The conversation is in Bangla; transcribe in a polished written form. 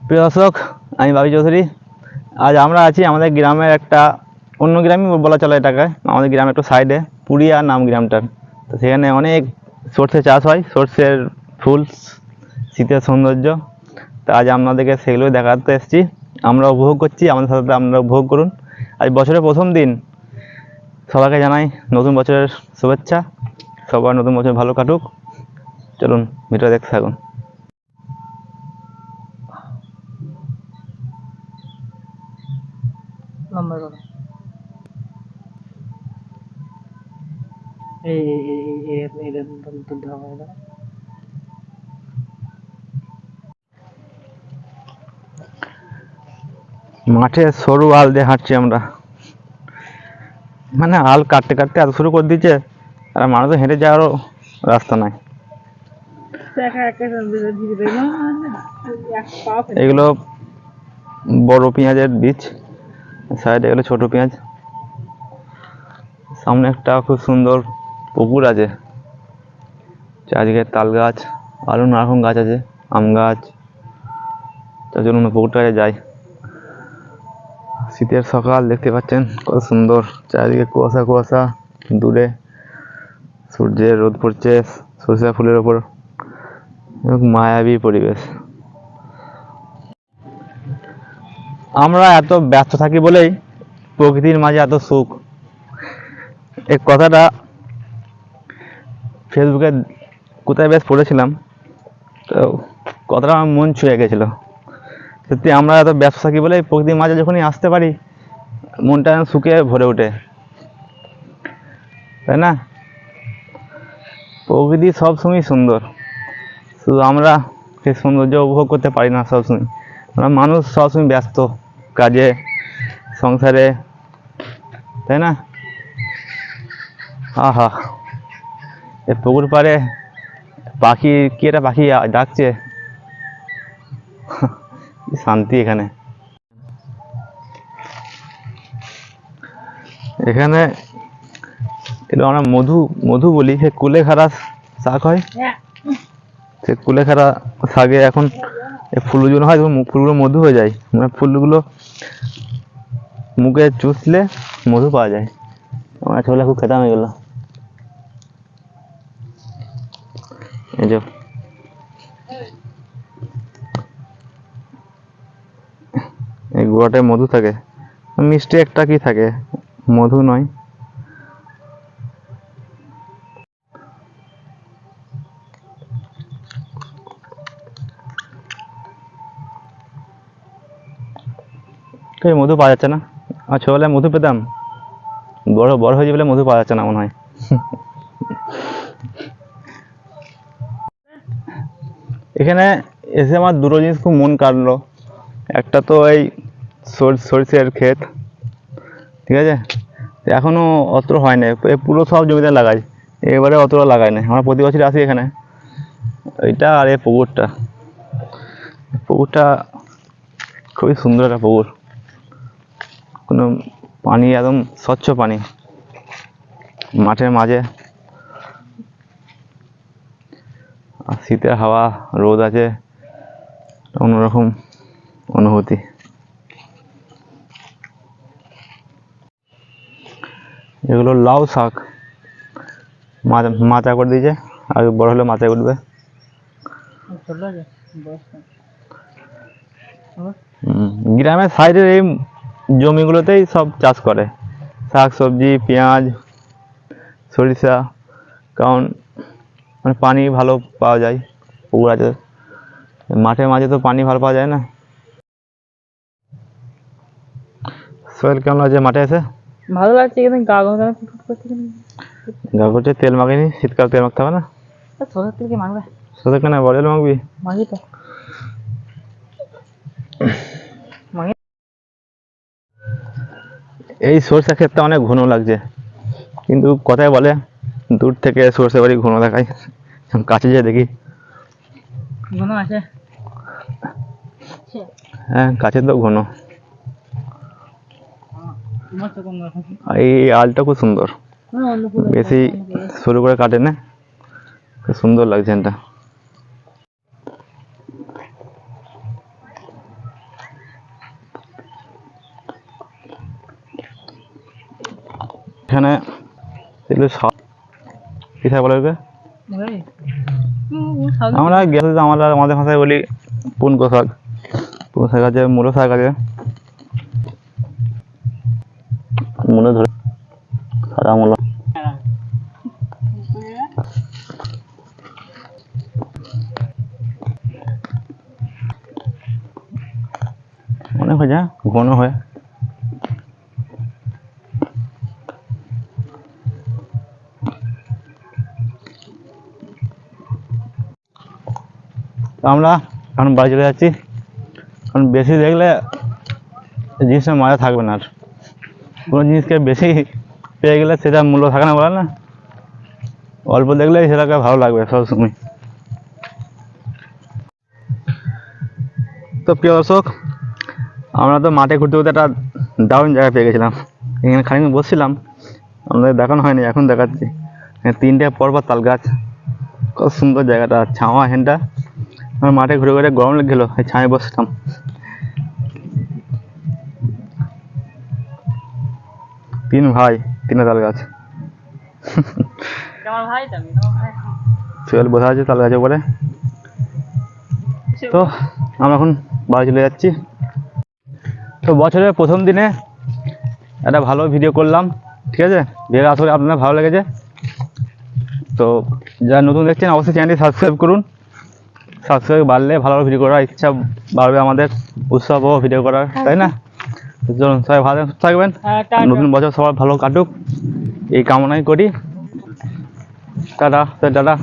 প্রিয় দর্শক, আমি বাবি চৌধুরী। আজ আমরা আছি আমাদের গ্রামের একটা অন্য গ্রামই বলা চলে এটাকে, আমাদের গ্রামের একটু সাইডে পুরিয়া নাম গ্রামটার। তো সেখানে অনেক সর্ষে চাষ হয়, সর্ষের ফুল, শীতের সৌন্দর্য। তো আজ আপনাদেরকে সেগুলো দেখাতে এসেছি, আমরা উপভোগ করছি, আমাদের সাথে আপনারা উপভোগ করুন। আজ বছরের প্রথম দিন, সবাইকে জানাই নতুন বছরের শুভেচ্ছা। সবার নতুন বছর ভালো কাটুক। চলুন ভিডিও দেখতে থাকুন। নম্বর কত? এই মাঠে সরু আল দিয়ে হাঁটছি আমরা, মানে আল কাটতে কাটতে এত শুরু করে দিচ্ছে, আর মানুষ হেঁটে যাওয়ারও রাস্তা নাই। এগুলো বড় পেঁয়াজের বীজ, সাইডে এগুলো ছোট পেঁয়াজ। সামনে একটা খুব সুন্দর পুকুর আছে, চারদিকে তাল গাছ, আরো নানারকম গাছ আছে, আম গাছ। তার জন্য পুকুরটা যাই। শীতের সকাল, দেখতে পাচ্ছেন কত সুন্দর, চারিদিকে কুয়াশা কুয়াশা, দূরে সূর্যের রোদ পড়ছে সরিষা ফুলের ওপর, মায়াবী পরিবেশ। আমরা এত ব্যস্ত থাকি বলেই প্রকৃতির মাঝে এত সুখ। এই কথাটা ফেসবুকে কোথায় বেশ পড়েছিলাম, তো কথাটা আমার মন ছুঁয়ে গেছিল। সত্যি আমরা এত ব্যস্ত থাকি বলে প্রকৃতির মাঝে যখনই আসতে পারি, মনটা সুখে ভরে ওঠে, তাই না? প্রকৃতি সবসময় সুন্দর, শুধু আমরা সেই সৌন্দর্য উপভোগ করতে পারি না সবসময়। আমরা মানুষ সবসময় ব্যস্ত কাজে, সংসারে, তাই না? আহা, এ পুকুর পাড়ে পাখি, কি একটা পাখি ডাকছে, কি শান্তি এখানে। এখানে এটা আমরা মধু মধু বলি, সে কুলেখাড়া শাক হয়, সে কুলেখাড়া শাকে এখন ফুলগুলো হয়, ফুলগুলো মধু হয়ে যায়, মানে ফুলগুলো মুখে চুষলে মধু পাওয়া যায়। আমার ছোলা খুব খেতাম এগুলো। এই যে এই গুঁড়াটায় মধু থাকে, মিষ্টি একটা কি থাকে, মধু নয়। মধু পাওয়া যাচ্ছে না, আর ছোটবেলায় মধু পেতাম, বড় বড় হয়ে যাবে মধু পাওয়া যাচ্ছে না মনে হয়। এখানে এসে আমার দুটো জিনিস খুব মন কাটলো। একটা তো এই সরিষার ক্ষেত, ঠিক আছে, এখনো অত হয় না, পুরো সব জমিতে লাগাই, এবারে অতটা লাগাই না। আমরা প্রতি বছর আসি এখানে, এইটা আর এই পুকুরটা, পুকুরটা খুবই সুন্দর একটা পুকুর, কোনো পানি একদম স্বচ্ছ পানি, মাঠের মাঝে, আর শীতের হাওয়া, রোদ আছে, অন্যরকম অনুভূতি। এগুলো লাউ শাক, মাচা করে দিয়েছে, আর বড় হলে মাচায় উঠবে। গ্রামের সাইডের এই জমিগুলোতেই সব চাষ করে, শাক সবজি, পেঁয়াজ, সরিষা, কারণ মানে পানি ভালো পাওয়া যায়, পুকুর আছে, মাঠের মাঝে তো পানি ভালো পাওয়া যায় না। সোহেল কেমন আছে মাঠে এসে? ভালো লাগছে, কিন্তু গা করছে, তেল মাখিনি, শীতকাল তেল মাখতে হবে না। সরষের তেল কি মাখবে? সরষের কেন, বড় তেল মাখবি? মাখি তো। এই সরষে ক্ষেতটা অনেক ঘন লাগছে, কিন্তু কথায় বলে দূর থেকে সরষে বাড়ি ঘন দেখায়, কাছে যেয়ে দেখি ঘন আছে। হ্যাঁ, কাছে তো ঘন। এই আলটা খুব সুন্দর, বেশি শুরু করে কাটে না, খুব সুন্দর লাগছে এটা। এখানে এগুলো সব কি শাক বলে ওকে? ওই শাক আমরা গেছে আমরা আমাদের ভাষায় বলি পুনকো শাক। পুনকো শাক আছে, মূলো শাক আছে, মূলো ধরে সাদা মূলো। অনেক হয়ে যায়, ঘন হয়। আমরা এখন বাড়ি চলে যাচ্ছি, কারণ বেশি দেখলে জিনিসটা মজা থাকবে না। আর কোনো জিনিসকে বেশি পেয়ে গেলে সেটা মূল্য থাকে না, বলে না? অল্প দেখলেই সেটাকে ভালো লাগবে সবসময়। তো প্রিয় দর্শক, আমরা তো মাঠে ঘুরতে ঘুরতে একটা দারুণ জায়গা পেয়ে গেছিলাম। এখানে খানিক বসছিলাম, আমাদের দেখানো হয়নি, এখন দেখাচ্ছি। এখানে 3টে পরপর তাল গাছ, কত সুন্দর জায়গাটা, ছাওয়া হেনটা। আমার মাঠে ঘুরে ঘুরে গরম লেগে গেলো, এই ছায়ে বসতাম। 3 ভাই, 3টে তাল গাছ। আমার ভাই তো আমি তোমার ভাই সোহেল বসে আছে তাল গাছের উপরে। তো আমরা এখন বাড়ি চলে যাচ্ছি। তো বছরের প্রথম দিনে একটা ভালো ভিডিও করলাম, ঠিক আছে? ভিডিও আশা করি আপনাদের ভালো লেগেছে। তো যারা নতুন দেখছেন অবশ্যই চ্যানেলটি সাবস্ক্রাইব করুন। সাবস্ক্রাইব বাড়লে ভালো ভালো ভিডিও করার ইচ্ছা বাড়বে, আমাদের উৎসাহ ভিডিও করার, তাই না? তো চলুন, সবাই ভালো থাকবেন, নতুন বছর সবার ভালো কাটুক এই কামনাই করি। Tata tata.